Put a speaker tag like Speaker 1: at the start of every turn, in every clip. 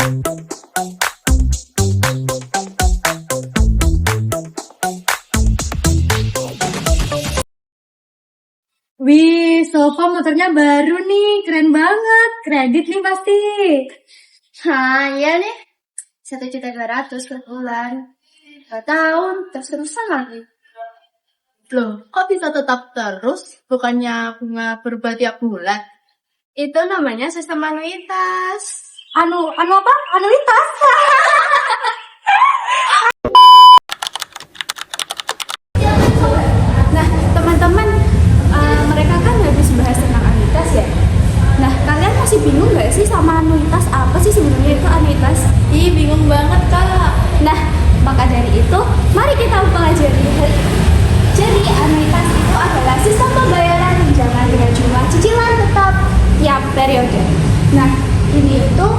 Speaker 1: Wih, Sofa motornya baru nih, keren banget. Kredit nih pasti.
Speaker 2: Iya nih, 1.200.000 per bulan. 2 tahun, terus-terusan lagi.
Speaker 1: Loh, kok bisa tetap terus? Bukannya bunga berubah tiap bulan?
Speaker 2: Itu namanya sistem anuitas.
Speaker 1: Anu apa? Anuitas?
Speaker 2: Nah, teman-teman, mereka kan habis bahas tentang anuitas ya. Nah, kalian masih bingung nggak sih sama anuitas? Apa sih sebenarnya itu anuitas?
Speaker 1: Ih, bingung banget, Kak.
Speaker 2: Nah, maka dari itu, mari kita pelajari. Jadi, anuitas itu adalah sistem pembayaran tunjangan dengan jumlah cicilan tetap tiap periode. Nah, ini itu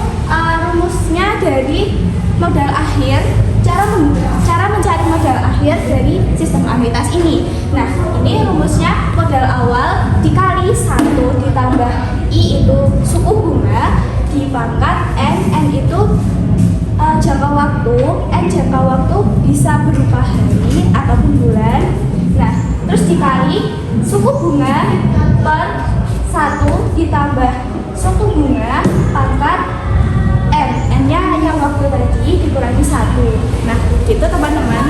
Speaker 2: rumusnya dari modal akhir, cara mencari modal akhir dari sistem anuitas ini. Nah, ini rumusnya modal awal dikali 1 ditambah I itu suku bunga dipangkat N itu jangka waktu, jangka waktu bisa berupa hari ataupun bulan. Nah, terus dikali suku bunga per 1 ditambah suku bunga pangkat N-nya yang waktu tadi dikurangi 1. Nah, gitu teman-teman.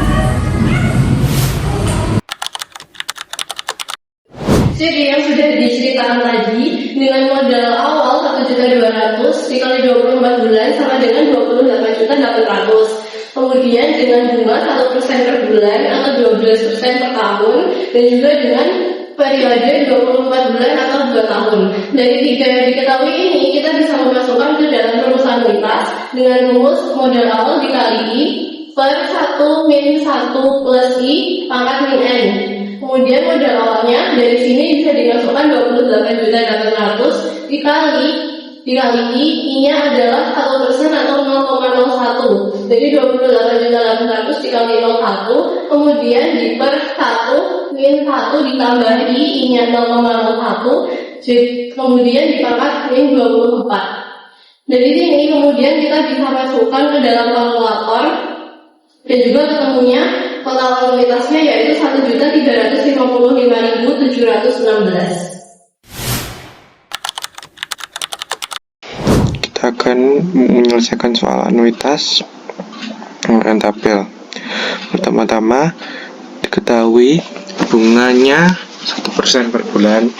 Speaker 3: Jadi yang sudah diceritakan tadi, dengan modal awal 1.200.000 dikali 24 bulan sama dengan 28.800.000. Kemudian dengan bunga 1% per bulan atau 12% per tahun, dan juga dengan periode 24 bulan atau 2 tahun. Dari 3 yang diketahui ini, kita bisa memasukkan ke dalam rumus anuitas dengan rumus modal awal dikali I per 1 min 1 plus I pangkat min N. Kemudian modal awalnya dari sini bisa dimasukkan 28.800.000 dikali I, I-nya adalah 1% atau 0,01. Jadi 28.800.000 dikali 0,1, kemudian di per 1 min 1 ditambah I-nya 0,01, kemudian dipangkat min 24. Dari sini kemudian kita bisa masukkan ke dalam kalkulator dan juga ketemunya total anuitasnya yaitu 1.355.716.
Speaker 4: Kita akan menyelesaikan soal anuitas dengan tabel. Pertama-tama diketahui bunganya 1% per bulan,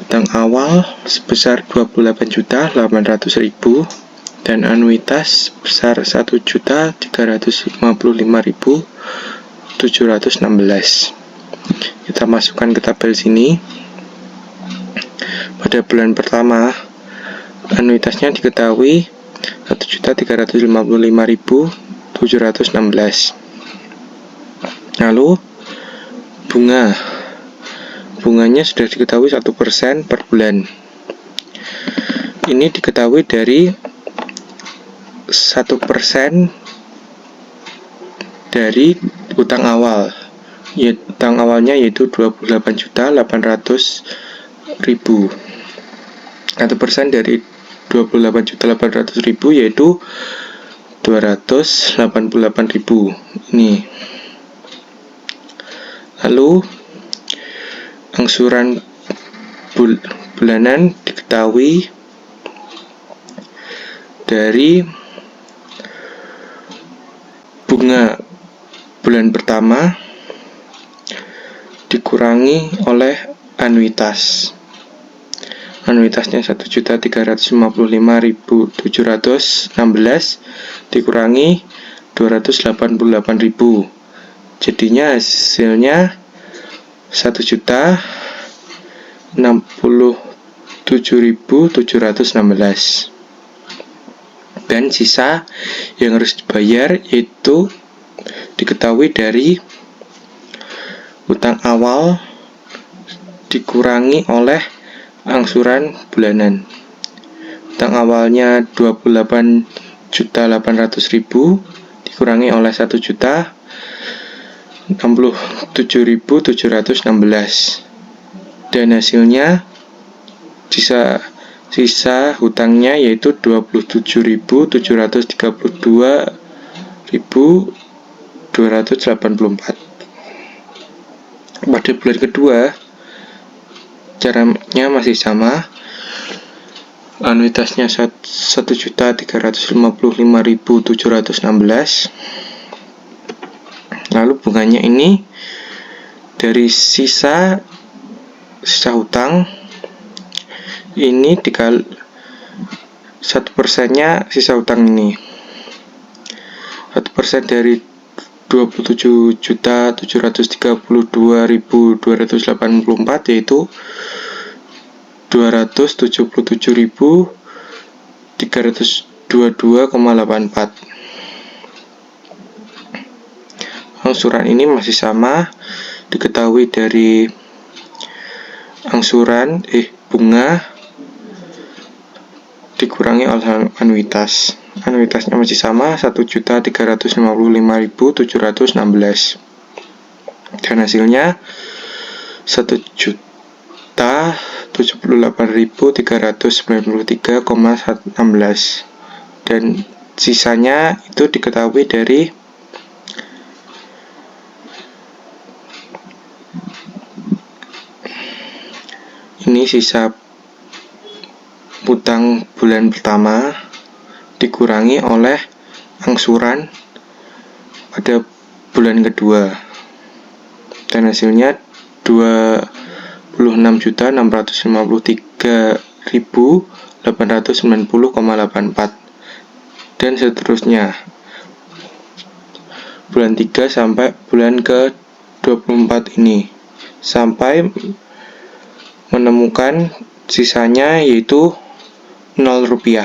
Speaker 4: utang awal sebesar 28.800.000 dan anuitas sebesar 1.355.716. Kita masukkan ke tabel sini. Pada bulan pertama anuitasnya diketahui 1.355.716. Lalu bunganya sudah diketahui 1% per bulan. Ini diketahui dari 1% dari utang awal. Utang awalnya yaitu 28.800.000. 1% dari 28.800.000 yaitu 288.000. Ini. Lalu angsuran bulanan diketahui dari bunga bulan pertama dikurangi oleh anuitas. Anuitasnya 1.355.716 dikurangi 288.000. Jadinya hasilnya 1.067.716. Dan sisa yang harus dibayar yaitu diketahui dari utang awal dikurangi oleh angsuran bulanan. Utang awalnya 28.800.000 dikurangi oleh 1.067.716 dan hasilnya bisa sisa hutangnya yaitu 27.732.284. Pada bulan kedua caranya masih sama, anuitasnya 1.355.716. Lalu bunganya ini dari sisa hutang ini dikali 1%-nya sisa hutang ini. 1% dari 27.732.284 yaitu 277.322,84. Angsuran ini masih sama, diketahui dari angsuran bunga dikurangi oleh anuitas. Anuitasnya masih sama, 1.355.716. Dan hasilnya 1.078.393,16. Dan sisanya itu diketahui dari ini sisa hutang bulan pertama dikurangi oleh angsuran pada bulan kedua, dan hasilnya 26.653.890,84, dan seterusnya bulan 3 sampai bulan ke 24 ini sampai menemukan sisanya yaitu 0 rupiah.